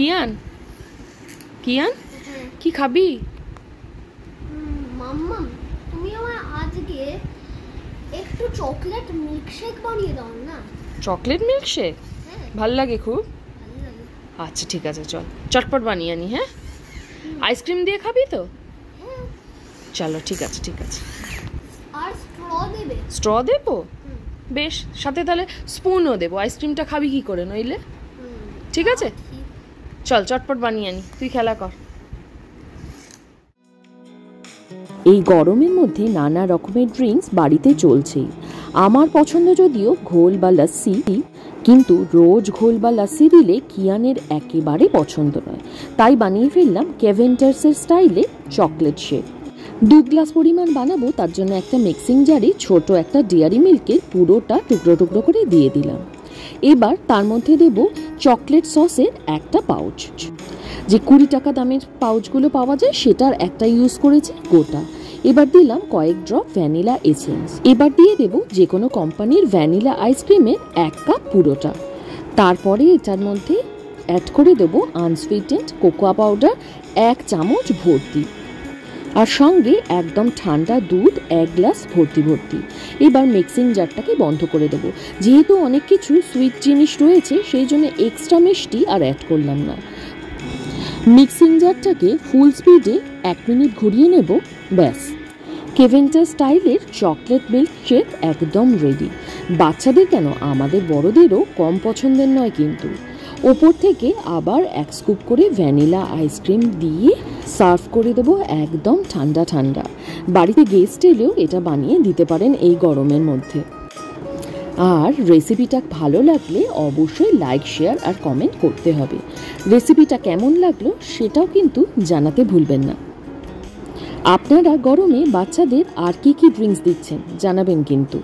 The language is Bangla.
কিয়ান কিয়ান কি খাবি? মাম্মা তুমি আমার আজকে একটু চকলেট মিল্কশেক বানিয়ে দাও না। চকলেট মিল্কশেক ভাল লাগে খুব? আচ্ছা ঠিক আছে, চল চটপট বানিয়ে আনি। হ্যাঁ, আইসক্রিম দিয়ে খাবি তো? চলো ঠিক আছে ঠিক আছে। আর স্ট্র দেবো? বেশ, সাথে তাহলে স্পুনও দেবো। আইসক্রিমটা খাবি কি করে নইলে? ঠিক আছে চল চটপট বানিয়ে আনি, তুই খেলা কর। এই গরমের মধ্যে নানা রকমের ড্রিঙ্কস বাড়িতে চলছেই। আমার পছন্দ যদিও ঘোল বা লস্যি, কিন্তু রোজ ঘোল বা লস্যি দিলে কিয়ানের একেবারে পছন্দ নয়। তাই বানিয়ে ফেললাম কেভেন্টার্সের স্টাইলে চকলেট শেক। 2 গ্লাস পরিমাণ বানাবো, তার জন্য একটা মিক্সিং জারে ছোট একটা ডেয়ারি মিল্কের পুরোটা টুকরো টুকরো করে দিয়ে দিলাম। এবার তার মধ্যে দেব চকলেট সসের একটা পাউচ। যে 20 টাকা দামের পাউচগুলো পাওয়া যায় সেটার একটা ইউজ করেছি গোটা। এবার দিলাম কয়েক ড্রপ ভ্যানিলা এসেন্স। এবার দিয়ে দেব যে কোনো কোম্পানির ভ্যানিলা আইসক্রিমের 1 কাপ পুরোটা। তারপরে এটার মধ্যে অ্যাড করে দেব আনসুইটেন্ড কোকোয়া পাউডার 1 চামচ ভর্তি, আর সঙ্গে একদম ঠান্ডা দুধ 1 গ্লাস ভর্তি ভর্তি। এবার মিক্সিং জারটাকে বন্ধ করে দেবো। যেহেতু অনেক কিছু সুইট জিনিস রয়েছে সেই জন্য এক্সট্রা মিষ্টি আর অ্যাড করলাম না। মিক্সিং জারটাকে ফুল স্পিডে 1 মিনিট ঘুরিয়ে নেব। ব্যাস, কেভেন্টার স্টাইলের চকলেট মিল্ক শেক একদম রেডি। বাচ্চাদের কেন, আমাদের বড়দেরও কম পছন্দের নয় কিন্তু। ওপর থেকে আবার 1 স্কুপ করে ভ্যানিলা আইসক্রিম দিয়ে সার্ভ করে দেবো একদম ঠান্ডা ঠান্ডা। বাড়িতে গেস্ট এলেও এটা বানিয়ে দিতে পারেন এই গরমের মধ্যে। আর রেসিপিটা ভালো লাগলে অবশ্যই লাইক, শেয়ার আর কমেন্ট করতে হবে। রেসিপিটা কেমন লাগলো সেটাও কিন্তু জানাতে ভুলবেন না। আপনারা গরমে বাচ্চাদের আর কি কি ড্রিঙ্কস দিচ্ছেন জানাবেন কিন্তু।